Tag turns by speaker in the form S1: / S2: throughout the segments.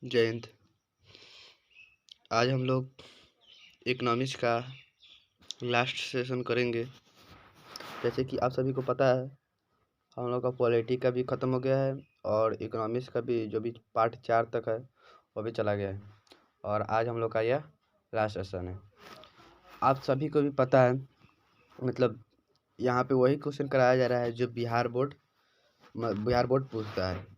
S1: जय हिंद। आज हम लोग इकोनॉमिक्स का लास्ट सेशन करेंगे। जैसे कि आप सभी को पता है, हम लोग का पॉलिटी का भी ख़त्म हो गया है और इकोनॉमिक्स का भी जो भी पार्ट 4 तक है वो भी चला गया है और आज हम लोग का यह लास्ट सेशन है। आप सभी को भी पता है, मतलब यहाँ पे वही क्वेश्चन कराया जा रहा है जो बिहार बोर्ड पूछता है।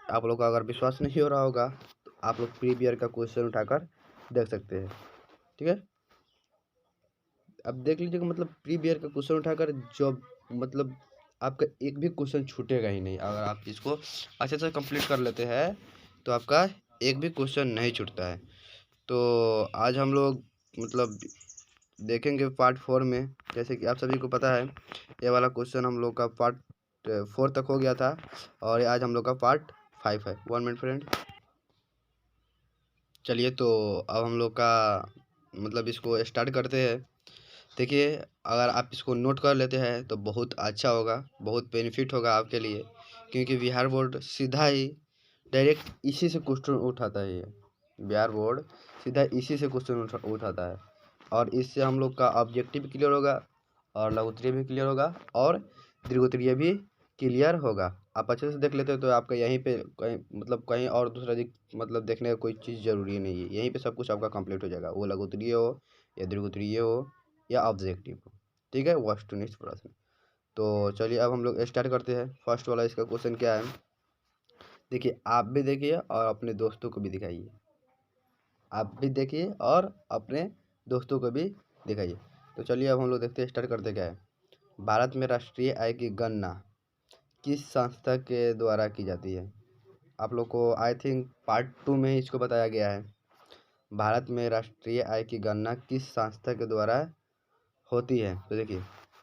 S1: आप लोग का अगर विश्वास नहीं हो रहा होगा तो आप लोग प्रीवियस ईयर का क्वेश्चन उठाकर देख सकते हैं। ठीक है, अब देख लीजिएगा, मतलब प्रीवियस ईयर का क्वेश्चन उठाकर जो मतलब आपका एक भी क्वेश्चन छूटेगा ही नहीं। अगर आप इसको अच्छे से कंप्लीट कर लेते हैं तो आपका एक भी क्वेश्चन नहीं छूटता है। तो आज हम लोग मतलब देखेंगे पार्ट 4 में। जैसे कि आप सभी को पता है, ये वाला क्वेश्चन हम लोग का पार्ट 4 तक हो गया था और आज हम लोग का पार्ट 5 है। 1 मिनट फ्रेंड। चलिए, तो अब हम लोग का मतलब इसको स्टार्ट करते हैं। देखिए, अगर आप इसको नोट कर लेते हैं तो बहुत अच्छा होगा, बहुत बेनिफिट होगा आपके लिए, क्योंकि बिहार बोर्ड सीधा ही डायरेक्ट इसी से क्वेश्चन उठाता है। ये बिहार बोर्ड सीधा इसी से क्वेश्चन उठाता है और इससे हम लोग का ऑब्जेक्टिव क्लियर होगा और लघुत्तरीय भी क्लियर होगा और दीर्घोत्तरीय भी क्लियर होगा। आप अच्छे से देख लेते हो तो आपका यहीं पे कहीं मतलब कहीं और दूसरा मतलब देखने का कोई चीज़ ज़रूरी नहीं है। यहीं पे सब कुछ आपका कंप्लीट हो जाएगा, वो लघुत्तरीय हो या दीर्घोत्तरीय हो या ऑब्जेक्टिव हो। ठीक है, वस्तुनिष्ठ प्रश्न। तो चलिए, अब हम लोग स्टार्ट करते हैं। फर्स्ट वाला इसका क्वेश्चन क्या है, देखिए, आप भी देखिए और अपने दोस्तों को भी दिखाइए। आप भी देखिए और अपने दोस्तों को भी दिखाइए। तो चलिए, अब हम लोग देखते हैं, स्टार्ट करते क्या है। भारत में राष्ट्रीय आय की गणना किस संस्था के द्वारा की जाती है? आप लोग को आई थिंक पार्ट 2 में ही इसको बताया गया है। भारत में राष्ट्रीय आय की गणना किस संस्था के द्वारा होती है? तो देखिए,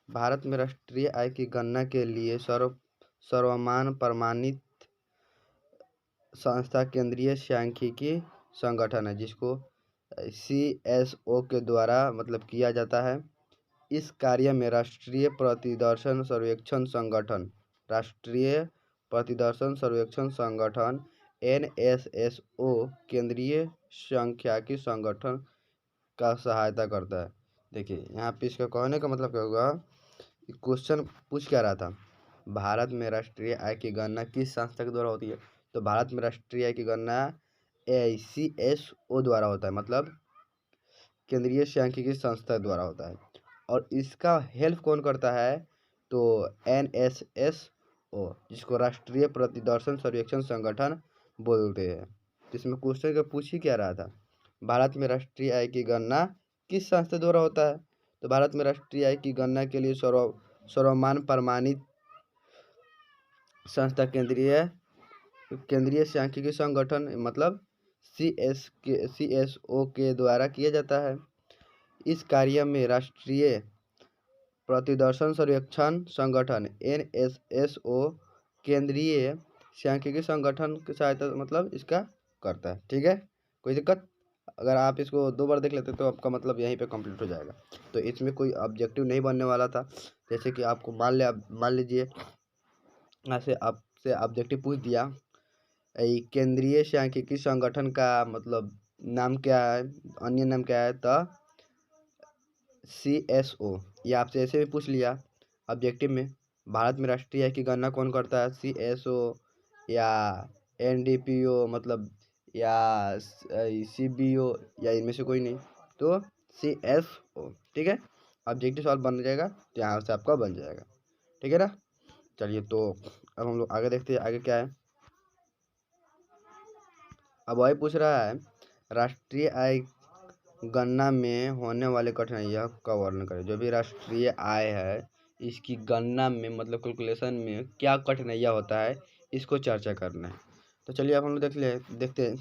S1: भारत में राष्ट्रीय आय की गणना के लिए सर्वमान्य प्रमाणित संस्था केंद्रीय सांख्यिकी संगठन है, जिसको CSO के द्वारा मतलब किया जाता है। इस कार्य में राष्ट्रीय प्रतिदर्शन सर्वेक्षण संगठन NSSO केंद्रीय सांख्यिकी संगठन का सहायता करता है। देखिए, यहाँ पे इसका कहने का मतलब क्या होगा, क्वेश्चन पूछ क्या रहा था, भारत में राष्ट्रीय आय की गणना किस संस्था के द्वारा होती है? तो भारत में राष्ट्रीय आय की गणना CSO द्वारा होता है, मतलब केंद्रीय सांख्यिकी संस्था द्वारा होता है। और इसका हेल्प कौन करता है? तो NSSO, जिसको राष्ट्रीय प्रतिदर्शन सर्वेक्षण संगठन बोलते हैं। जिसमें क्वेश्चन का पूछ ही क्या रहा था, भारत में राष्ट्रीय आय की गणना किस संस्था द्वारा होता है? तो भारत में राष्ट्रीय आय की गणना के लिए सर्वमान्य प्रमाणित संस्था केंद्रीय सांख्यिकी संगठन मतलब CSO के द्वारा किया जाता है। इस कार्य में राष्ट्रीय प्रतिदर्शन सर्वेक्षण संगठन NSSO केंद्रीय सांख्यिकी संगठन की सहायता मतलब इसका करता है। ठीक है, कोई दिक्कत? अगर आप इसको 2 बार देख लेते तो आपका मतलब यहीं पे कंप्लीट हो जाएगा। तो इसमें कोई ऑब्जेक्टिव नहीं बनने वाला था। जैसे कि आपको मान लीजिए ऐसे आपसे ऑब्जेक्टिव पूछ दिया, केंद्रीय सांख्यिकी संगठन का मतलब नाम क्या है, अन्य नाम क्या है? तो CSO। ये आपसे ऐसे भी पूछ लिया ऑब्जेक्टिव में, भारत में राष्ट्रीय आय की गणना कौन करता है? CSO या NDPO मतलब या CBO या इनमें से कोई नहीं, तो CSO। ठीक है, ऑब्जेक्टिव सवाल बन जाएगा तो यहाँ से आपका बन जाएगा। ठीक है ना? चलिए, तो अब हम लोग आगे देखते हैं, आगे क्या है। अब वही पूछ रहा है, राष्ट्रीय आय गणना में होने वाली कठिनाइयों का वर्णन करें। जो भी राष्ट्रीय आय है, इसकी गणना में मतलब कैलकुलेशन में क्या कठिनाइयाँ होता है, इसको चर्चा करना है। तो चलिए, अब हम लोग देखते हैं।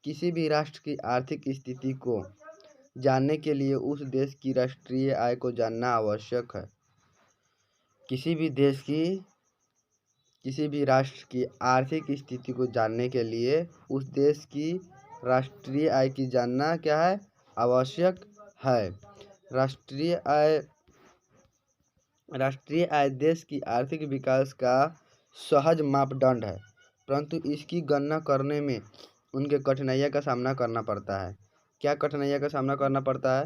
S1: किसी भी राष्ट्र की आर्थिक स्थिति को जानने के लिए उस देश की राष्ट्रीय आय को जानना आवश्यक है। किसी भी राष्ट्र की आर्थिक स्थिति को जानने के लिए उस देश की राष्ट्रीय आय की जानना क्या है? आवश्यक है। राष्ट्रीय आय देश की आर्थिक विकास का सहज मापदंड है, परंतु इसकी गणना करने में उनके कठिनाइयों का सामना करना पड़ता है। क्या कठिनाइयों का सामना करना पड़ता है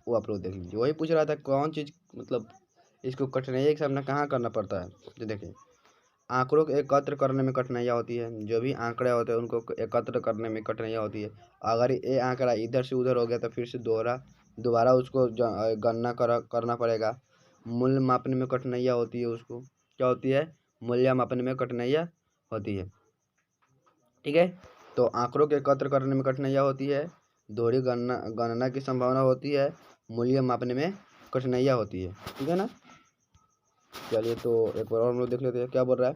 S1: वो आप लोग देख लीजिए। वही पूछ रहा था कौन चीज़ मतलब इसको कठिनाइयों का सामना कहाँ करना पड़ता है। तो देखिए आंकड़ों को एकत्र करने में कठिनाइयाँ होती है। जो भी आंकड़े होते हैं उनको एकत्र करने में कठिनाइयाँ होती है। अगर ये आंकड़ा इधर से उधर हो गया तो फिर से दोबारा उसको गणना करना पड़ेगा। मूल्य मापने में कठिनाइयाँ होती है। उसको क्या होती है, मूल्य मापने में कठिनाइयाँ होती है। ठीक है, तो आंकड़ों के एकत्र करने में कठिनाइयाँ होती है, दोहरी गणना की संभावना होती है, मूल्य मापने में कठिनाइयाँ होती है। ठीक है ना। चलिए तो एक बार और हम लोग देख लेते हैं क्या बोल रहा है।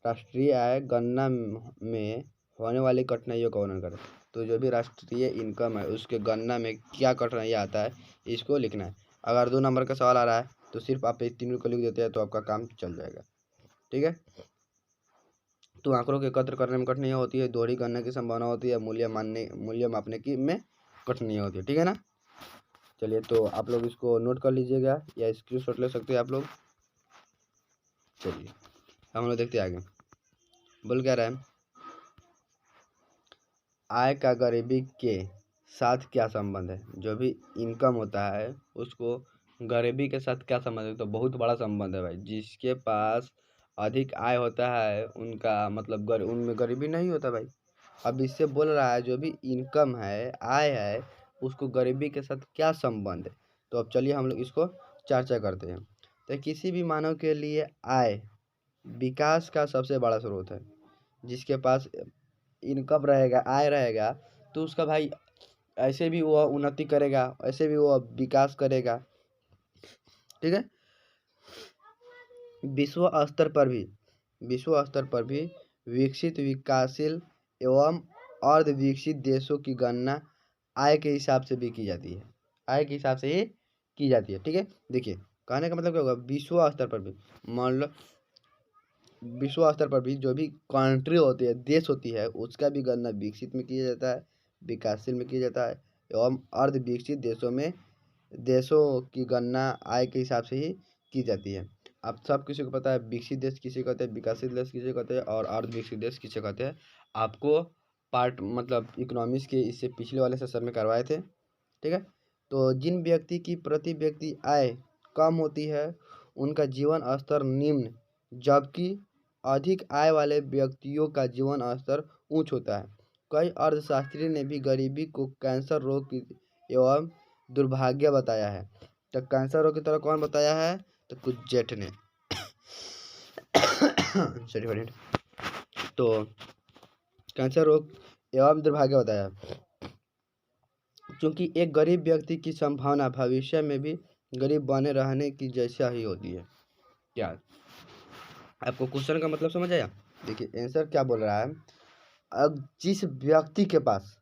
S1: राष्ट्रीय आय गणना में होने वाली कठिनाइयों का वर्णन करें। तो जो भी राष्ट्रीय इनकम है उसके गणना में क्या कठिनाइयाँ आता है इसको लिखना है। अगर 2 नंबर का सवाल आ रहा है तो सिर्फ आप इस तीनों को लिख देते हैं तो आपका काम चल जाएगा। ठीक है, तो आंकड़ों के एकत्र करने में कठिनाइयाँ होती है, दोहरी गणना की संभावना होती है, मूल्य मापने की में कठिनाइयाँ होती है। ठीक है ना। चलिए तो आप लोग इसको नोट कर लीजिएगा या स्क्रीनशॉट ले सकते हैं आप लोग। चलिए हम लोग देखते हैं आगे। बोल क्या रहा है, आय का गरीबी के साथ क्या संबंध है। जो भी इनकम होता है उसको गरीबी के साथ क्या संबंध है, तो बहुत बड़ा संबंध है भाई। जिसके पास अधिक आय होता है उनका मतलब उनमें गरीबी नहीं होता भाई। अब इससे बोल रहा है जो भी इनकम है, आय है, उसको गरीबी के साथ क्या संबंध है। तो अब चलिए हम लोग इसको चर्चा करते हैं। तो किसी भी मानव के लिए आय विकास का सबसे बड़ा स्रोत है। जिसके पास इनकम रहेगा, आय रहेगा, तो उसका भाई ऐसे भी वो उन्नति करेगा, ऐसे भी वो विकास करेगा। ठीक है, विश्व स्तर पर भी विकसित, विकासशील एवं अर्ध विकसित देशों की गणना आय के हिसाब से भी की जाती है। आय के हिसाब से ही की जाती है। ठीक है, देखिए कहने का मतलब क्या होगा, विश्व स्तर पर भी मान लो विश्व स्तर पर भी जो भी कंट्री होती है, देश होती है, उसका भी गणना विकसित में किया जाता है, विकासशील में किया जाता है एवं अर्ध विकसित देशों की गणना आय के हिसाब से ही की जाती है। अब सब किसी को पता है विकसित देश किसे कहते हैं, विकासशील देश किसे कहते हैं और अर्ध विकसित देश किसे कहते हैं। आपको पार्ट मतलब इकोनॉमिक्स के इससे पिछले वाले सेशन में करवाए थे। ठीक है, तो जिन व्यक्ति की प्रति व्यक्ति आय कम होती है उनका जीवन स्तर निम्न, जबकि अधिक आय वाले व्यक्तियों का जीवन स्तर उच्च होता है। कई अर्थशास्त्री ने भी गरीबी को कैंसर रोग की एवं दुर्भाग्य बताया है। तो कैंसर रोग की तरह कौन बताया है, तो कुछ जेठ ने सॉरी तो कैंसर रोग एवं दुर्भाग्य बताया, क्योंकि एक गरीब व्यक्ति की संभावना भविष्य में भी गरीब बने रहने की जैसा ही होती है। क्या आपको क्वेश्चन का मतलब समझ आया। देखिए आंसर क्या बोल रहा है, अब जिस व्यक्ति के पास,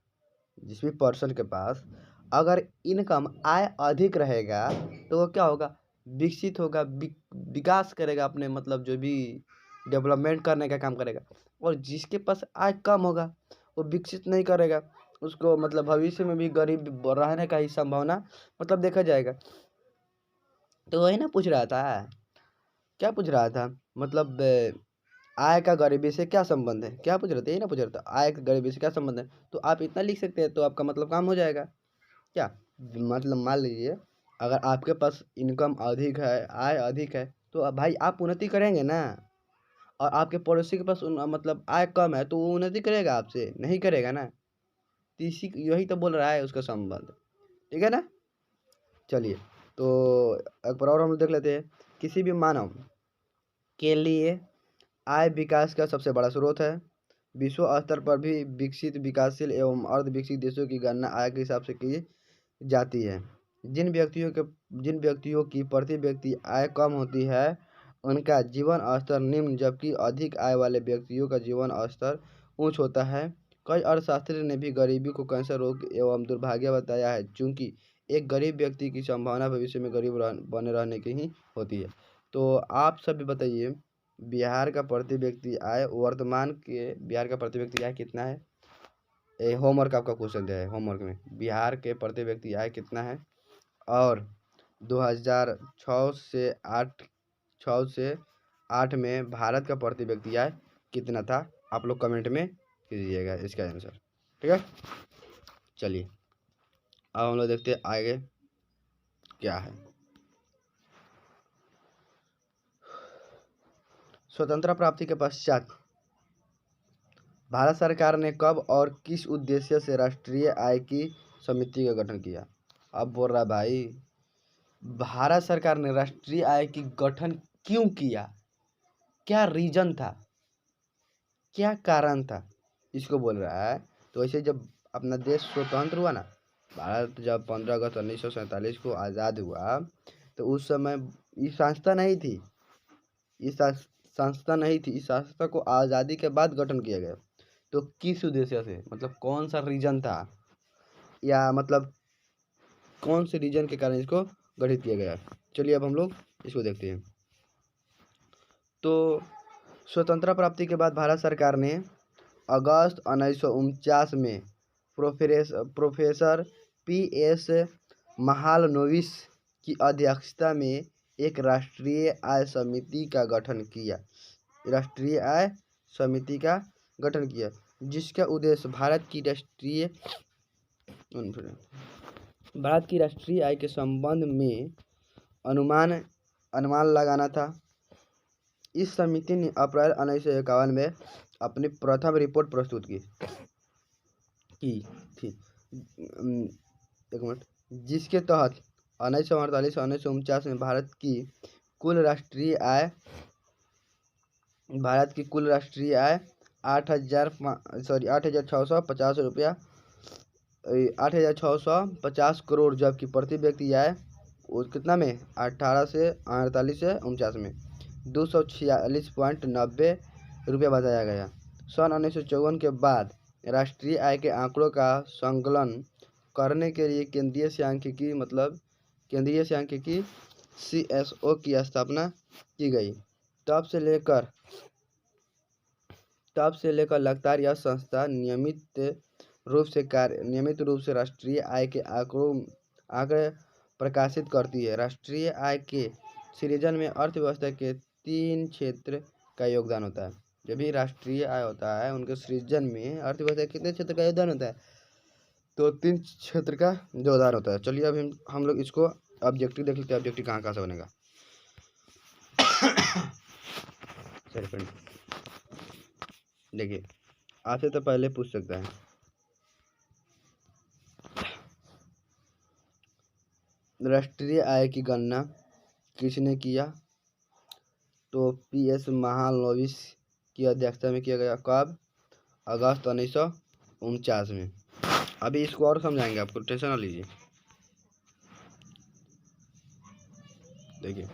S1: जिस भी पर्सन के पास अगर इनकम आय अधिक रहेगा तो वो क्या होगा, विकसित होगा, विकास करेगा, अपने मतलब जो भी डेवलपमेंट करने का काम करेगा। और जिसके पास आय कम होगा वो विकसित नहीं करेगा, उसको मतलब भविष्य में भी गरीब रहने का ही संभावना मतलब देखा जाएगा। तो वही ना पूछ रहा था, क्या पूछ रहा था, मतलब आय का गरीबी से क्या संबंध है, क्या पूछ रहे थे, यही ना पूछ रहा था, आय का गरीबी से क्या संबंध है। तो आप इतना लिख सकते हैं तो आपका मतलब काम हो जाएगा। क्या मतलब मान लीजिए अगर आपके पास इनकम अधिक है, आय अधिक है, तो अब भाई आप उन्नति करेंगे ना। और आपके पड़ोसी के पास मतलब आय कम है तो वो उन्नति करेगा, आपसे नहीं करेगा ना। तो इसी यही तो बोल रहा है उसका संबंध। ठीक है ना। चलिए तो एक बार और हम देख लेते हैं। किसी भी मानव के लिए आय विकास का सबसे बड़ा स्रोत है। विश्व स्तर पर भी विकसित, विकासशील एवं अर्ध विकसित देशों की गणना आय के हिसाब से की जाती है। जिन व्यक्तियों की प्रति व्यक्ति आय कम होती है उनका जीवन स्तर निम्न, जबकि अधिक आय वाले व्यक्तियों का जीवन स्तर उच्च होता है। कई अर्थशास्त्री ने भी गरीबी को कैंसर रोग एवं दुर्भाग्य बताया है, चूंकि एक गरीब व्यक्ति की संभावना भविष्य में गरीब बने रहने की ही होती है। तो आप सब भी बताइए, बिहार का प्रति व्यक्ति आय वर्तमान के बिहार का प्रति व्यक्ति आय कितना है। होमवर्क आपका क्वेश्चन दिया है, होमवर्क में बिहार के प्रति व्यक्ति आय कितना है और 2006 से 8 में भारत का प्रति व्यक्ति आय कितना था, आप लोग कमेंट में कीजिएगा इसका आंसर। ठीक है, चलिए अब हम लोग देखते हैं आगे क्या है। स्वतंत्रता प्राप्ति के पश्चात भारत सरकार ने कब और किस उद्देश्य से राष्ट्रीय आय की समिति का गठन किया? अब बोल रहा भाई भारत सरकार ने राष्ट्रीय आय की गठन क्यों किया, क्या रीजन था, क्या कारण था, इसको बोल रहा है। तो ऐसे जब अपना देश स्वतंत्र हुआ ना, भारत जब 15 अगस्त 1947 को आज़ाद हुआ तो उस समय ये संस्था नहीं थी, इस संस्था को आज़ादी के बाद गठन किया गया। तो किस उद्देश्य से, मतलब कौन सा रीजन था, या मतलब कौन से रीजन के कारण इसको गठित किया गया? चलिए अब हम लोग इसको देखते हैं। तो स्वतंत्रता प्राप्ति के बाद भारत सरकार ने अगस्त 1949 में प्रोफेसर PS महालनोबिस की अध्यक्षता में एक राष्ट्रीय आय समिति का गठन किया। राष्ट्रीय आय समिति का गठन किया जिसका उद्देश्य भारत की राष्ट्रीय आय के संबंध में अनुमान लगाना था। इस समिति ने अप्रैल 1951 में अपनी प्रथम रिपोर्ट प्रस्तुत की थी, एक मिनट, जिसके तहत 1948 और 1949 में भारत की कुल राष्ट्रीय आय 8,650 करोड़, जबकि प्रति व्यक्ति आय कितना में 18 से 48 से 49 में 246.90 रुपये बताया गया। सन 1954 के बाद राष्ट्रीय आय के आंकड़ों का संकलन करने के लिए केंद्रीय सांख्यिकी CSO की स्थापना की गई। तब से लेकर लगातार यह संस्था नियमित रूप से राष्ट्रीय आय के आंकड़े प्रकाशित करती है। राष्ट्रीय आय के सृजन में अर्थव्यवस्था के 3 क्षेत्र का योगदान होता है। जब भी राष्ट्रीय आय होता है उनके सृजन में अर्थव्यवस्था कितने क्षेत्र का योगदान होता है? तो 3 क्षेत्र का योगदान होता है। चलिए अब हम लोग इसको ऑब्जेक्टिव देख लेते हैं। ऑब्जेक्टिव कहाँ से बनेगा? सॉरी फ्रेंड, देखिए आपसे तो पहले पूछ सकता है राष्ट्रीय आय की गणना किसने किया? तो PS महालनोबिस की अध्यक्षता में किया गया। कब? अगस्त 1949 में। अभी इसको और समझाएंगे, आपको टेंशन ना लीजिए। देखिए,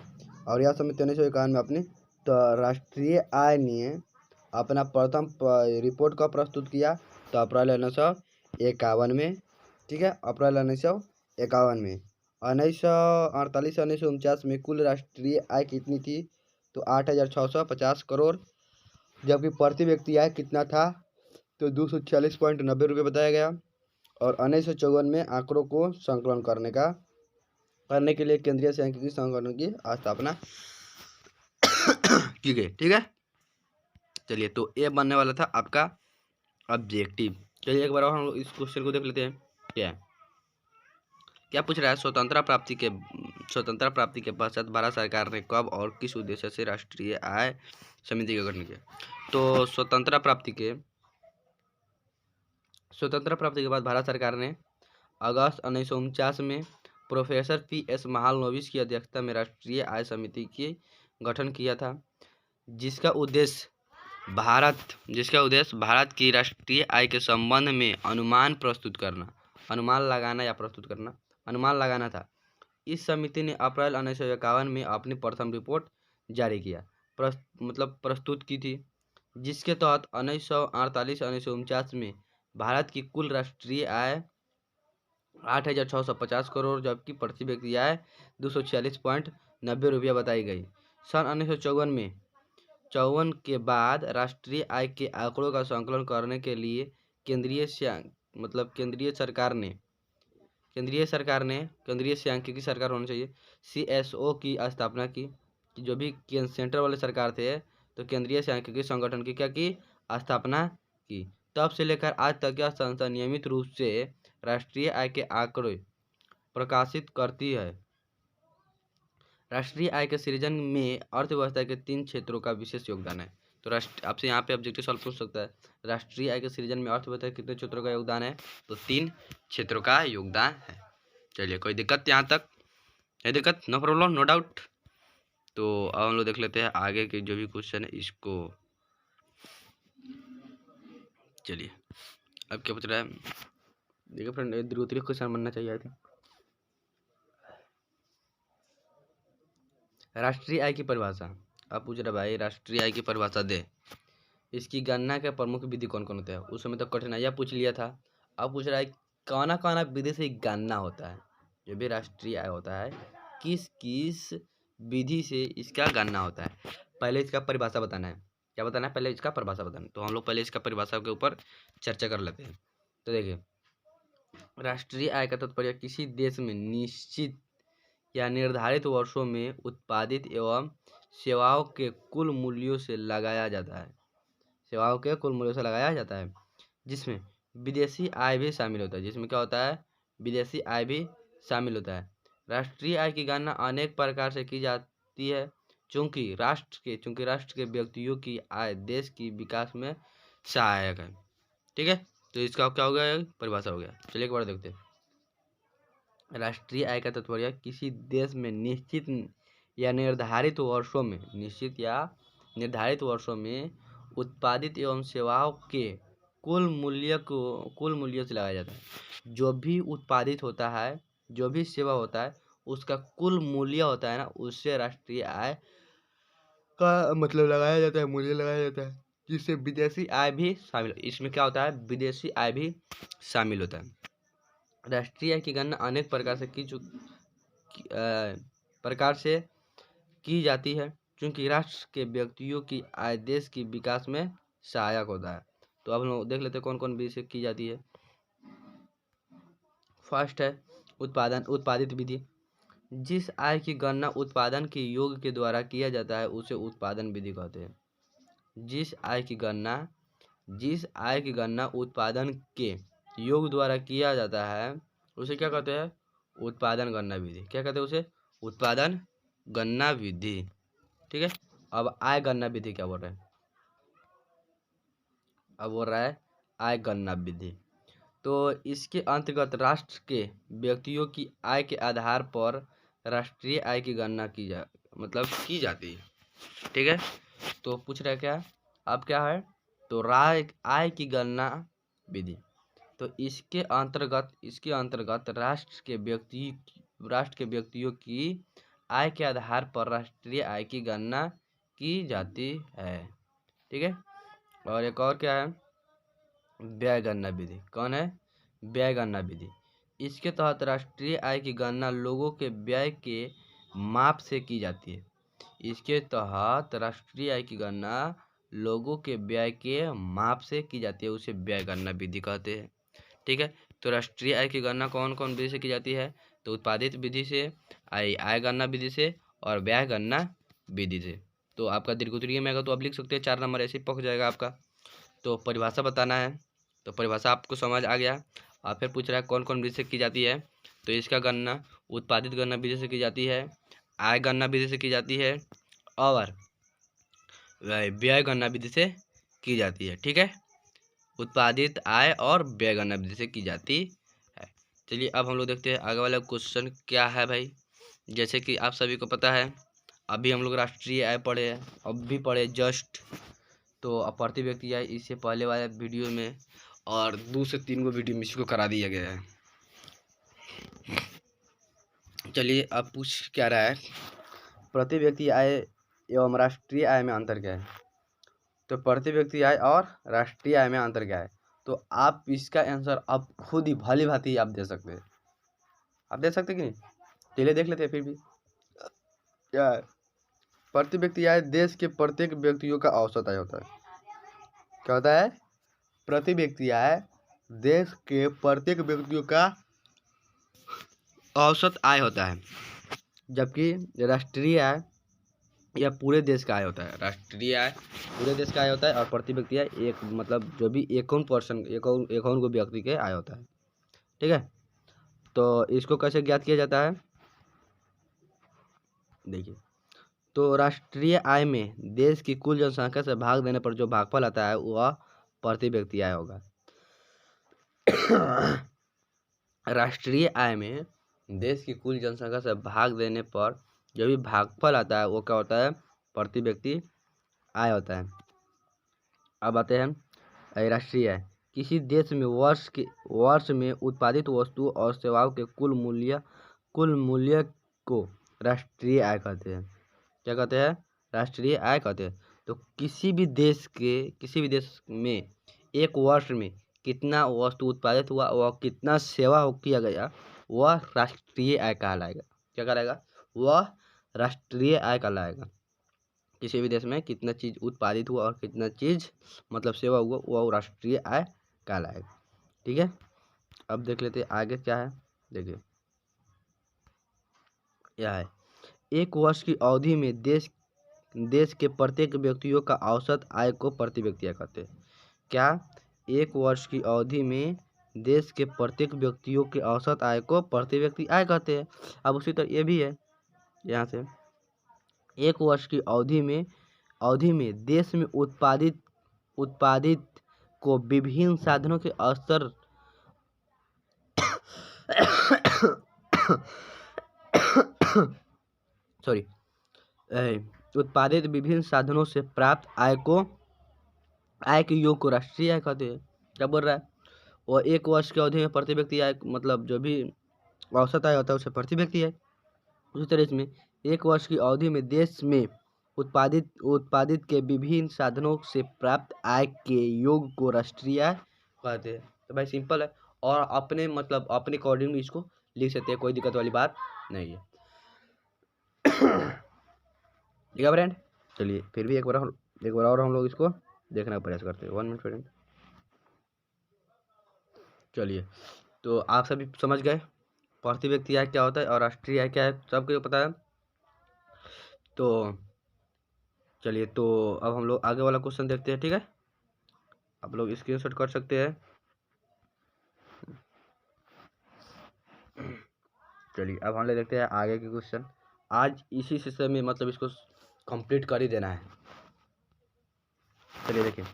S1: और यह समिति 1951 में अपनी तो राष्ट्रीय आय ने अपना प्रथम रिपोर्ट का प्रस्तुत किया तो अप्रैल 1951 में। ठीक है, अप्रैल 1951 में। 1948 से 1949 में कुल राष्ट्रीय आय कितनी थी? तो 8,650 करोड़, जबकि प्रति व्यक्ति आय कितना था? तो 246.90 रुपये बताया गया। और 1954 में आंकड़ों को संकलन करने के लिए केंद्रीय सांख्यिकी संगठन की स्थापना की गई। ठीक है, चलिए तो ये बनने वाला था आपका ऑब्जेक्टिव। चलिए एक बार और हम लोग इस क्वेश्चन को देख लेते हैं। क्या पूछ रहा है? स्वतंत्रता प्राप्ति के पश्चात भारत सरकार ने कब और किस उद्देश्य से राष्ट्रीय आय समिति का गठन किया? तो स्वतंत्रता प्राप्ति के बाद भारत सरकार ने अगस्त 1949 में प्रोफेसर PS महालनोबिस की अध्यक्षता में राष्ट्रीय आय समिति की गठन किया था, जिसका उद्देश्य भारत की राष्ट्रीय आय के संबंध में अनुमान लगाना था। इस समिति ने अप्रैल 1951 में अपनी प्रथम रिपोर्ट जारी किया प्रस्तुत की थी, जिसके तहत 1948-1949 में भारत की कुल राष्ट्रीय आय 8,650 करोड़, जबकि प्रति व्यक्ति आय 246.90 रुपया बताई गई। सन 1954 के बाद राष्ट्रीय आय के आंकड़ों का संकलन करने के लिए केंद्रीय सांख्यिकी सरकार होनी चाहिए CSO की स्थापना की। जो भी सेंटर वाले सरकार थे तो केंद्रीय सांख्यिकी संगठन की क्या की स्थापना की। तब से लेकर आज तक यह संस्था नियमित रूप से राष्ट्रीय आय के आंकड़े प्रकाशित करती है। राष्ट्रीय आय के सृजन में अर्थव्यवस्था के 3 क्षेत्रों का विशेष योगदान है। तो राष्ट्र आपसे यहाँ पे ऑब्जेक्टिव सवाल पूछ सकता है, राष्ट्रीय आय के सृजन में अर्थव्यवस्था के कितने क्षेत्रों का योगदान है? तो 3 क्षेत्रों का योगदान है। चलिए, कोई दिक्कत यहाँ तक है? दिक्कत? No problem, no doubt. तो अब हम लोग देख लेते हैं आगे के जो भी क्वेश्चन है इसको। चलिए, अब क्या पूछ रहा है? देखिए फ्रेंड, द्वितीय क्वेश्चन बनना चाहिए था। राष्ट्रीय आय की परिभाषा। अब पूछ रहा भाई, राष्ट्रीय आय की परिभाषा दे। इसकी गणना के प्रमुख विधि कौन कौन होते हैं? उस समय तो कठिनाइयाँ पूछ लिया था। अब पूछ रहा है कौन कौन विधि से गणना होता है। जो भी राष्ट्रीय आय होता है, किस किस विधि से इसका गणना होता है। पहले इसका परिभाषा बताना है। क्या बताना है? पहले इसका परिभाषा बताना है। तो हम लोग पहले इसका परिभाषा के ऊपर चर्चा कर लेते हैं। तो देखिए, राष्ट्रीय आय का तात्पर्य किसी देश में निश्चित या निर्धारित वर्षों में उत्पादित एवं सेवाओं के कुल मूल्यों से लगाया जाता है। सेवाओं के कुल मूल्यों से लगाया जाता है, जिसमें विदेशी आय भी शामिल होता है। जिसमें क्या होता है? विदेशी आय भी शामिल होता है। राष्ट्रीय आय की गणना अनेक प्रकार से की जाती है, चूंकि राष्ट्र के व्यक्तियों की आय देश की विकास में सहायक है। ठीक है, तो इसका क्या हो गया? परिभाषा हो गया। चलिए एक बार देखते हैं। राष्ट्रीय आय का तात्पर्य किसी देश में निश्चित या निर्धारित वर्षों में उत्पादित एवं सेवाओं के कुल मूल्य से लगाया जाता है। जो भी उत्पादित होता है, जो भी सेवा होता है, उसका कुल मूल्य होता है ना, उससे राष्ट्रीय आय का मतलब लगाया जाता है, मूल्य लगाया जाता है, जिससे विदेशी आय भी शामिल। इसमें क्या होता है? विदेशी आय भी शामिल होता है। राष्ट्रीय आय की गणना अनेक प्रकार से की जाती है, क्योंकि राष्ट्र के व्यक्तियों की आय देश की विकास में सहायक होता है। तो अब हम लोग देख लेते हैं कौन कौन विधि से की जाती है। फर्स्ट है उत्पादित विधि। जिस आय की गणना उत्पादन के योग के द्वारा किया जाता है उसे उत्पादन विधि कहते हैं। जिस आय की गणना उत्पादन के योग द्वारा किया जाता है उसे क्या कहते हैं? उत्पादन गणना विधि। क्या कहते हैं उसे? उत्पादन गणना विधि। ठीक है, अब आय गणना विधि क्या बोल रहे हैं? अब बोल रहा है आय गणना विधि। तो इसके अंतर्गत राष्ट्र के व्यक्तियों की आय के आधार पर राष्ट्रीय आय की गणना की जाती है। ठीक है, तो पूछ रहा है क्या? अब क्या है? तो आय की गणना विधि। तो इसके अंतर्गत राष्ट्र के व्यक्तियों की आय के आधार पर राष्ट्रीय आय की गणना की जाती है। ठीक है, और एक और क्या है? व्यय गणना विधि। कौन है? व्यय गणना विधि। इसके तहत राष्ट्रीय आय की गणना लोगों के व्यय के माप से की जाती है। इसके तहत राष्ट्रीय आय की गणना लोगों के व्यय के माप से की जाती है, उसे व्यय गणना विधि कहते हैं। ठीक है, तो राष्ट्रीय आय की गणना कौन कौन विधि से की जाती है? तो उत्पादित विधि से, आय गणना विधि से और व्यय गणना विधि से। तो आपका दीर्घोत्तरीय में अगर तो आप लिख सकते हैं 4 नंबर ऐसे ही पक जाएगा आपका। तो परिभाषा बताना है, तो परिभाषा आपको समझ आ गया। और फिर पूछ रहा है कौन कौन विधि से की जाती है। तो इसका गणना उत्पादित गणना विधि से की जाती है, आय गणना विधि से की जाती है और व्यय गणना विधि से की जाती है। ठीक है, उत्पादित आय और व्यय गणना विधि से की जाती है। चलिए अब हम लोग देखते हैं आगे वाला क्वेश्चन क्या है भाई। जैसे कि आप सभी को पता है, अभी हम लोग राष्ट्रीय आय पढ़े, अब भी पढ़े जस्ट। तो अब प्रति व्यक्ति आय इससे पहले वाले वीडियो में और 2 से 3 गो वीडियो में इसको करा दिया गया है। चलिए अब पूछ क्या रहा है, प्रति व्यक्ति आय एवं राष्ट्रीय आय में अंतर क्या है। तो प्रति व्यक्ति आय और राष्ट्रीय आय में अंतर क्या है? तो आप इसका आंसर आप खुद ही भली भांति आप दे सकते हैं। आप दे सकते कि नहीं? चलिए देख लेते हैं फिर भी क्या है। प्रति व्यक्ति आय देश के प्रत्येक व्यक्तियों का औसत आय होता है। क्या होता है? प्रति व्यक्ति आय देश के प्रत्येक व्यक्तियों का औसत आय होता है, जबकि राष्ट्रीय आय यह पूरे देश का आय होता है। राष्ट्रीय आय पूरे देश का आय होता है और प्रति व्यक्ति आय एक मतलब जो भी एकाउन को व्यक्ति के आय होता है। ठीक है, तो इसको कैसे ज्ञात किया जाता है देखिए। तो राष्ट्रीय आय में देश की कुल जनसंख्या से भाग देने पर जो भागफल आता है वह प्रति व्यक्ति आय होगा। राष्ट्रीय आय में देश की कुल जनसंख्या से भाग देने पर जो भी भागफल आता है वो क्या होता है, प्रति व्यक्ति आय होता है। अब आते हैं राष्ट्रीय आय। किसी देश में वर्ष में उत्पादित वस्तु और सेवाओं के कुल मूल्य को राष्ट्रीय आय कहते हैं। क्या कहते हैं, राष्ट्रीय आय कहते हैं। तो किसी भी देश में एक वर्ष में कितना वस्तु उत्पादित हुआ और कितना सेवा किया गया वह राष्ट्रीय आय कहलाएगा। क्या कहलाएगा, वह राष्ट्रीय आय कहलाएगा। किसी भी देश में कितना चीज उत्पादित हुआ और कितना चीज मतलब सेवा हुआ वह राष्ट्रीय आय कहलाएगा। ठीक है, अब देख लेते हैं आगे क्या है। देखिए यह है, एक वर्ष की अवधि में देश के प्रत्येक व्यक्तियों का औसत आय को प्रति व्यक्ति आय कहते हैं। क्या, एक वर्ष की अवधि में देश के प्रत्येक व्यक्तियों के औसत आय को प्रति व्यक्ति आय कहते हैं। अब उसी तरह ये भी है यहाँ से, एक वर्ष की अवधि में देश में उत्पादित को विभिन्न साधनों के स्तर सॉरी उत्पादित विभिन्न साधनों से प्राप्त आय के योग को राष्ट्रीय आय कहते हैं। क्या बोल रहा है, वो एक वर्ष की अवधि में प्रति व्यक्ति आय मतलब जो भी औसत आय होता है उसे प्रति व्यक्ति आय। उसी तरह इसमें एक वर्ष की अवधि में देश में उत्पादित के विभिन्न साधनों से प्राप्त आय के योग को राष्ट्रीय आय कहते हैं। तो भाई सिंपल है, और अपने अकॉर्डिंग इसको लिख सकते हैं, कोई दिक्कत वाली बात नहीं है। ठीक है फ्रेंड, चलिए फिर भी एक बार और हम लोग इसको देखने का प्रयास करते हैं। 1 मिनट फ्रेंड। चलिए, तो आप सभी समझ गए प्रति व्यक्ति आय क्या होता है और राष्ट्रीय आय क्या है, सबको पता है। तो चलिए, तो अब हम लोग आगे वाला क्वेश्चन देखते हैं। ठीक है, आप लोग स्क्रीनशॉट कर सकते हैं। चलिए, अब हम लोग देखते हैं आगे के क्वेश्चन। आज इसी सिस्टम में मतलब इसको कंप्लीट कर ही देना है। चलिए देखिए,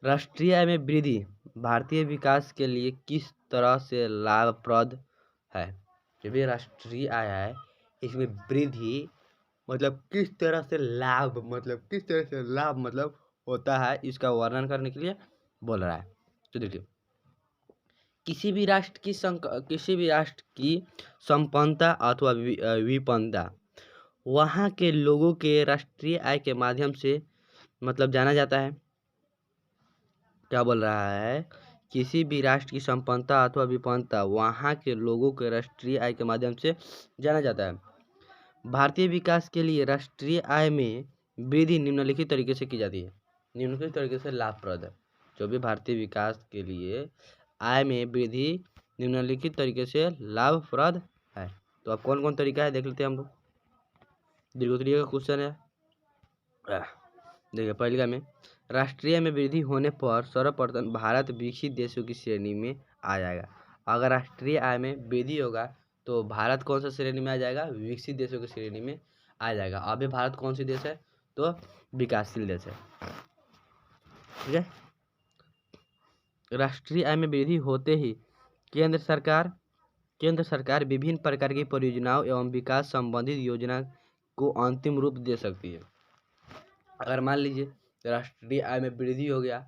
S1: राष्ट्रीय आय में वृद्धि भारतीय विकास के लिए किस तरह से लाभप्रद है। जो भी राष्ट्रीय आय है इसमें वृद्धि मतलब किस तरह से लाभ मतलब होता है, इसका वर्णन करने के लिए बोल रहा है। तो देखिए, किसी भी राष्ट्र की संपन्नता अथवा विपन्नता वहाँ के लोगों के राष्ट्रीय आय के माध्यम से मतलब जाना जाता है। क्या बोल रहा है, किसी भी राष्ट्र की संपन्नता अथवा विपन्नता वहाँ के लोगों के राष्ट्रीय आय के माध्यम से जाना जाता है। भारतीय विकास के लिए राष्ट्रीय आय में वृद्धि निम्नलिखित तरीके से की जाती है। निम्नलिखित तरीके से लाभप्रद है। जो भी भारतीय विकास के लिए आय में वृद्धि निम्नलिखित तरीके से लाभप्रद है। तो अब कौन कौन तरीका है देख लेते हैं हम लोग। दीर्घोत्तरीय का क्वेश्चन है। देखिए, पहले में राष्ट्रीय में वृद्धि होने पर सर्वप्रथम भारत विकसित देशों की श्रेणी में आ जाएगा। अगर राष्ट्रीय आय में वृद्धि होगा तो भारत कौन सा श्रेणी में आ जाएगा, विकसित देशों की श्रेणी में आ जाएगा। अभी भारत कौन सी देश है, तो विकासशील देश है। ठीक है, राष्ट्रीय आय में वृद्धि होते ही केंद्र सरकार विभिन्न प्रकार की परियोजनाओं एवं विकास संबंधित योजना को अंतिम रूप दे सकती है। अगर मान लीजिए राष्ट्रीय आय में वृद्धि हो गया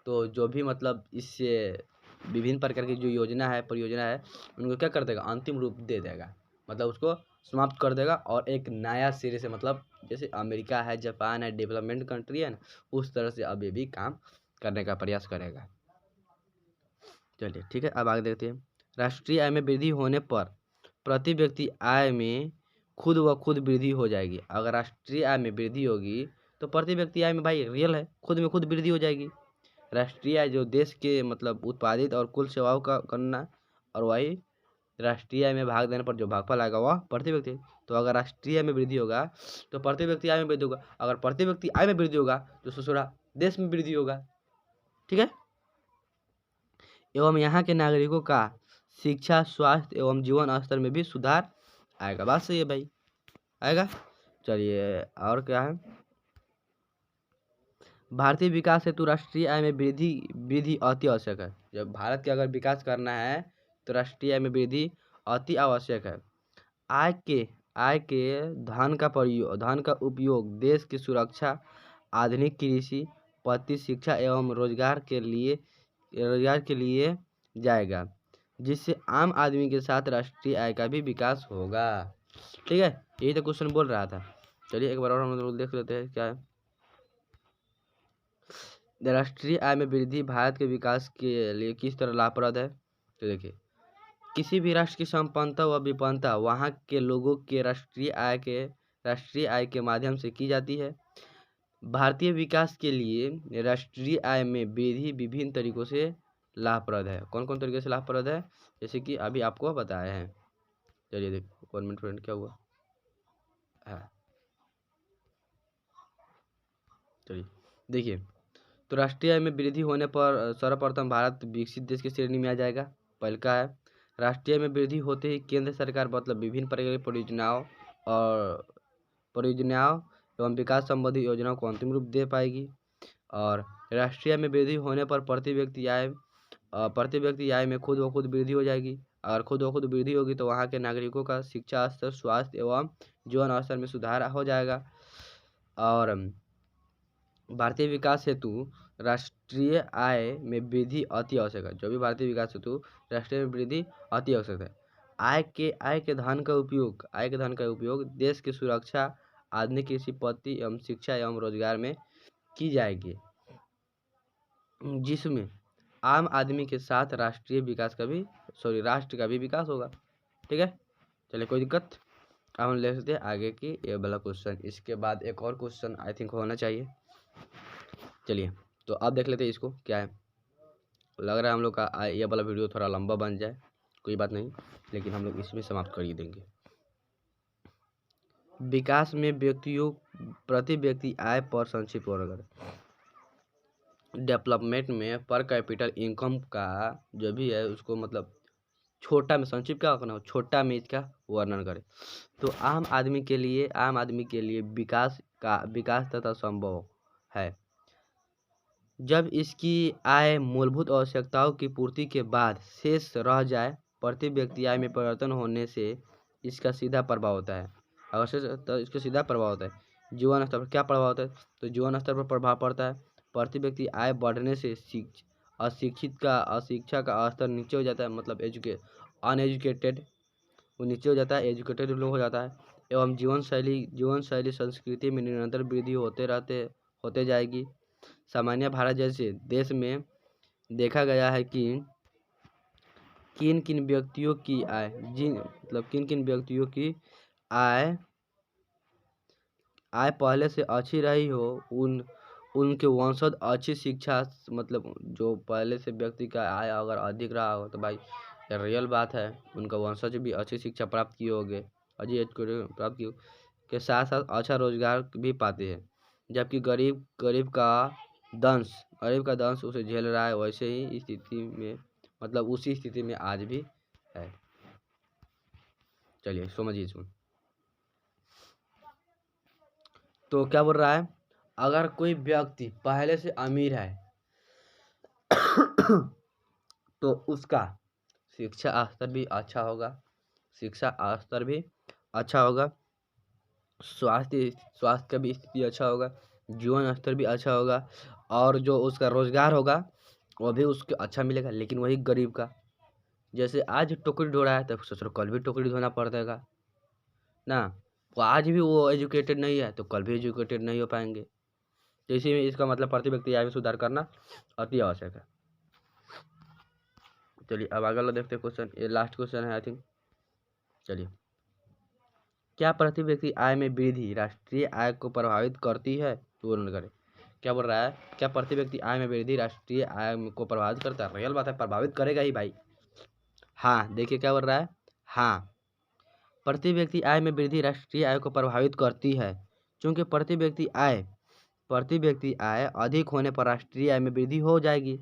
S1: तो जो भी मतलब इससे विभिन्न प्रकार की जो परियोजना है उनको क्या कर देगा, अंतिम रूप दे देगा, मतलब उसको समाप्त कर देगा और एक नया सिरे से मतलब जैसे अमेरिका है, जापान है, डेवलपमेंट कंट्री है ना, उस तरह से अब ये भी काम करने का प्रयास करेगा। चलिए ठीक है, अब आगे देखते हैं। राष्ट्रीय आय में वृद्धि होने पर प्रति व्यक्ति आय में खुद वृद्धि हो जाएगी। अगर राष्ट्रीय आय में वृद्धि होगी तो प्रति व्यक्ति आय में भाई रियल है, खुद में खुद वृद्धि हो जाएगी। राष्ट्रीय आय जो देश के मतलब उत्पादित और कुल सेवाओं का गणना और वही राष्ट्रीय आय में भाग देने पर जो भागफल आएगा वह प्रति व्यक्ति। तो अगर राष्ट्रीय आय में वृद्धि होगा तो प्रति व्यक्ति आय में वृद्धि होगा, अगर प्रति व्यक्ति आय में वृद्धि होगा तो ससुरा देश में वृद्धि होगा। ठीक है। एवं यहाँ के नागरिकों का शिक्षा, स्वास्थ्य एवं जीवन स्तर में भी सुधार आएगा। बात सही है भाई, आएगा। चलिए और क्या है, भारतीय विकास हेतु राष्ट्रीय आय में वृद्धि अति आवश्यक है। जब भारत के अगर विकास करना है तो राष्ट्रीय आय में वृद्धि अति आवश्यक है। आय के धन का उपयोग देश की सुरक्षा, आधुनिक कृषि पद्धति, शिक्षा एवं रोजगार के लिए जाएगा, जिससे आम आदमी के साथ राष्ट्रीय आय का भी विकास होगा। ठीक है, यही तो क्वेश्चन बोल रहा था। चलिए एक बार और हम लोग देख लेते हैं क्या है। राष्ट्रीय आय में वृद्धि भारत के विकास के लिए किस तरह लाभप्रद है। तो देखिए, किसी भी राष्ट्र की संपन्नता व विपन्नता वहाँ के लोगों के राष्ट्रीय आय के माध्यम से की जाती है। भारतीय विकास के लिए राष्ट्रीय आय में वृद्धि विभिन्न तरीकों से लाभप्रद है। कौन कौन तरीके से लाभप्रद है, जैसे कि अभी आपको बताया है। चलिए देखो 1 मिनट फ्रेंड, क्या हुआ। हाँ चलिए देखिए, तो राष्ट्रीय आय में वृद्धि होने पर सर्वप्रथम भारत विकसित देश की श्रेणी में आ जाएगा। पहले का है, राष्ट्रीय आय में वृद्धि होते ही केंद्र सरकार मतलब विभिन्न प्रकार की परियोजनाओं एवं विकास संबंधी योजनाओं को अंतिम रूप दे पाएगी। और राष्ट्रीय आय में वृद्धि होने पर प्रति व्यक्ति आय में खुद ब खुद वृद्धि हो जाएगी। अगर खुद ब खुद वृद्धि होगी तो वहाँ के नागरिकों का शिक्षा स्तर, स्वास्थ्य एवं जीवन स्तर में सुधार हो जाएगा। और भारतीय विकास हेतु राष्ट्रीय आय में वृद्धि अति आवश्यक है। जो भी भारतीय विकास हेतु राष्ट्रीय में वृद्धि अति आवश्यक है। आय के धन का उपयोग देश की सुरक्षा, आधुनिक कृषि पद्धति एवं शिक्षा एवं रोजगार में की जाएगी, जिसमें आम आदमी के साथ राष्ट्र का भी विकास होगा। ठीक है, चलिए कोई दिक्कत। अब हम ले सकते हैं आगे की ये वाला क्वेश्चन। इसके बाद एक और क्वेश्चन आई थिंक होना चाहिए। चलिए तो अब देख लेते हैं इसको क्या है। लग रहा है हम लोग का ये वाला वीडियो थोड़ा लंबा बन जाए, कोई बात नहीं, लेकिन हम लोग इसमें समाप्त कर ही देंगे। विकास में प्रति व्यक्ति आय पर संक्षिप्त वर्णन। डेवलपमेंट में पर कैपिटल इनकम का जो भी है उसको मतलब छोटा में संक्षिप्त क्या करना हो, छोटा में इसका वर्णन करें। तो आम आदमी के लिए विकास तथा संभव है जब इसकी आय मूलभूत आवश्यकताओं की पूर्ति के बाद शेष रह जाए। प्रति व्यक्ति आय में परिवर्तन होने से इसका सीधा प्रभाव होता है। तो इसका सीधा प्रभाव होता है। जीवन स्तर पर क्या प्रभाव होता है, तो जीवन स्तर पर प्रभाव पड़ता है। प्रति व्यक्ति आय बढ़ने से अशिक्षा का स्तर नीचे हो जाता है, मतलब अनएजुकेटेड वो नीचे हो जाता है, एजुकेटेड लोग हो जाता है। एवं जीवन शैली संस्कृति में निरंतर वृद्धि होते जाएगी। सामान्य भारत जैसे देश में देखा गया है कि किन किन व्यक्तियों की आय पहले से अच्छी रही हो, उनके वंशज अच्छी शिक्षा, मतलब जो पहले से व्यक्ति का आय अगर अधिक रहा हो तो भाई रियल बात है, उनका वंशज भी अच्छी शिक्षा प्राप्त किए होंगे, अच्छी एजुकेशन प्राप्त किए के साथ साथ अच्छा रोजगार भी पाते हैं। जबकि गरीब का दंश उसे झेल रहा है, वैसे ही स्थिति में मतलब उसी स्थिति में आज भी है। चलिए समझिए इसमें। तो क्या बोल रहा है, अगर कोई व्यक्ति पहले से अमीर है तो उसका शिक्षा स्तर भी अच्छा होगा, स्वास्थ्य का भी स्थिति अच्छा होगा, जीवन स्तर भी अच्छा होगा, और जो उसका रोजगार होगा वो भी उसको अच्छा मिलेगा। लेकिन वही गरीब का, जैसे आज टोकरी ढो रहा है तो सोचो कल भी टोकरी धोना पड़ेगा ना, तो आज भी वो एजुकेटेड नहीं है तो कल भी एजुकेटेड नहीं हो पाएंगे। तो इसी में इसका मतलब प्रति व्यक्ति आय में सुधार करना अति आवश्यक है। चलिए अब अगला देखते हैं क्वेश्चन, ये लास्ट क्वेश्चन है आई थिंक। चलिए, क्या प्रति व्यक्ति आय में वृद्धि राष्ट्रीय आय को प्रभावित करती है, तो वर्णन करें। क्या बोल रहा है, क्या प्रति व्यक्ति आय में वृद्धि राष्ट्रीय आय को प्रभावित करता है। रियल बात है, प्रभावित करेगा ही भाई। हाँ देखिए क्या बोल रहा है,
S2: हाँ, प्रति व्यक्ति आय में वृद्धि राष्ट्रीय आय को प्रभावित करती है, चूँकि प्रति व्यक्ति आय अधिक होने पर राष्ट्रीय आय में वृद्धि हो जाएगी,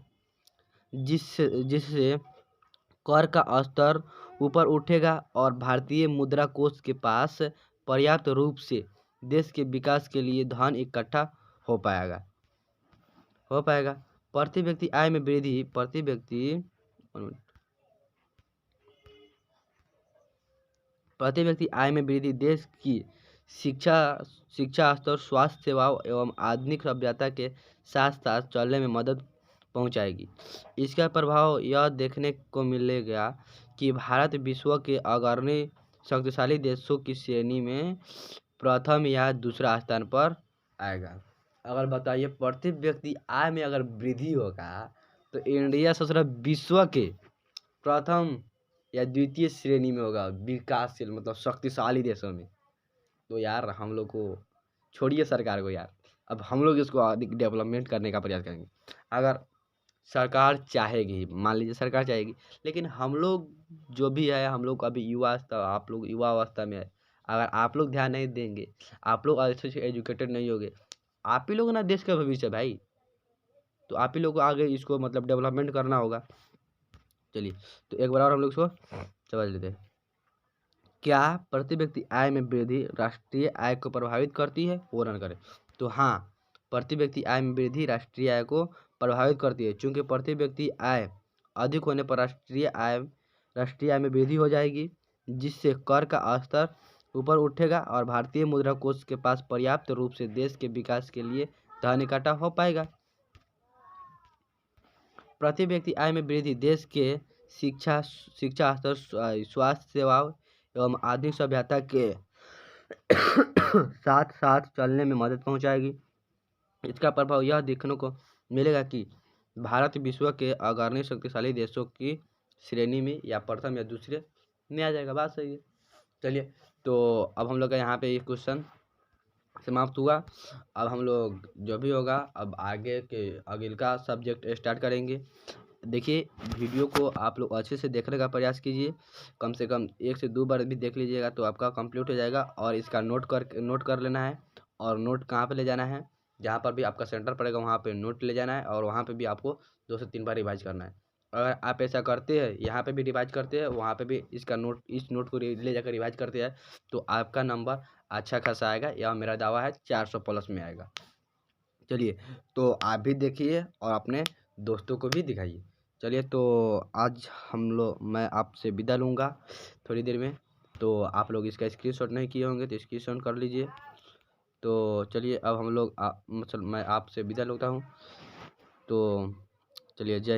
S2: जिससे कर का स्तर ऊपर उठेगा और भारतीय मुद्रा कोष के पास पर्याप्त रूप से देश के विकास के लिए धन इकट्ठा हो पाएगा। प्रति व्यक्ति आय में वृद्धि देश की शिक्षा स्तर, स्वास्थ्य सेवाओं एवं आधुनिक सभ्यता के साथ साथ चलने में मदद पहुंचाएगी। इसका प्रभाव यह देखने को मिलेगा कि भारत विश्व के अग्रणी शक्तिशाली देशों की श्रेणी में प्रथम या दूसरा स्थान पर आएगा। अगर बताइए, प्रति व्यक्ति आय में अगर वृद्धि होगा तो इंडिया सबसे विश्व के प्रथम या द्वितीय श्रेणी में होगा, विकासशील मतलब शक्तिशाली देशों में। तो यार हम लोग को छोड़िए सरकार को यार, अब हम लोग इसको अधिक डेवलपमेंट करने का प्रयास करेंगे। अगर सरकार चाहेगी, मान लीजिए सरकार चाहेगी, लेकिन हम लोग जो भी है, हम लोग अभी आप लोग युवा अवस्था में है। अगर आप लोग ध्यान नहीं देंगे, आप लोग अच्छे से एजुकेटेड नहीं होगे, आप ही लोग ना देश का भविष्य भाई, तो आप ही लोग को आगे इसको मतलब डेवलपमेंट करना होगा। चलिए, तो एक बार और हम लोग इसको समझ लेते हैं। क्या प्रति व्यक्ति आय में वृद्धि राष्ट्रीय आय को प्रभावित करती है? वो रन करें। तो हाँ, प्रति व्यक्ति आय में वृद्धि राष्ट्रीय आय को प्रभावित करती है, चूँकि प्रति व्यक्ति आय अधिक होने पर राष्ट्रीय आय में वृद्धि हो जाएगी, जिससे कर का स्तर ऊपर उठेगा और भारतीय मुद्रा कोष के पास पर्याप्त रूप से देश के विकास के लिए धन इकट्ठा हो पाएगा। प्रति व्यक्ति आय में वृद्धि देश के शिक्षा स्तर, स्वास्थ्य सेवाओं एवं आधुनिक सभ्यता के साथ साथ चलने में मदद पहुंचाएगी। इसका प्रभाव यह देखने को मिलेगा कि भारत विश्व के अग्रणी शक्तिशाली देशों की श्रेणी में या प्रथम या दूसरे में आ जाएगा। बात सही है। चलिए, तो अब हम लोग का यहाँ पे ये क्वेश्चन समाप्त हुआ। अब हम लोग जो भी होगा अब आगे के अगले का सब्जेक्ट स्टार्ट करेंगे। देखिए, वीडियो को आप लोग अच्छे से देखने का प्रयास कीजिए, कम से कम 1 से 2 बार भी देख लीजिएगा तो आपका कंप्लीट हो जाएगा। और इसका नोट कर लेना है, और नोट कहाँ पे ले जाना है, जहाँ पर भी आपका सेंटर पड़ेगा वहाँ पे नोट ले जाना है, और वहाँ पे भी आपको 2 से 3 बार रिवाइज करना है। अगर आप ऐसा करते हैं, यहाँ पे भी रिवाइज करते हैं, वहाँ पे भी इस नोट को ले जाकर रिवाइज करते हैं, तो आपका नंबर अच्छा खासा आएगा। यह मेरा दावा है, 400 प्लस में आएगा। चलिए, तो आप भी देखिए और अपने दोस्तों को भी दिखाइए। चलिए, तो आज मैं आपसे विदा लूँगा थोड़ी देर में। तो आप लोग इसका स्क्रीनशॉट नहीं किए होंगे तो स्क्रीनशॉट कर लीजिए। तो चलिए, अब हम लोग मैं आपसे विदा लेता हूँ। तो चलिए, जय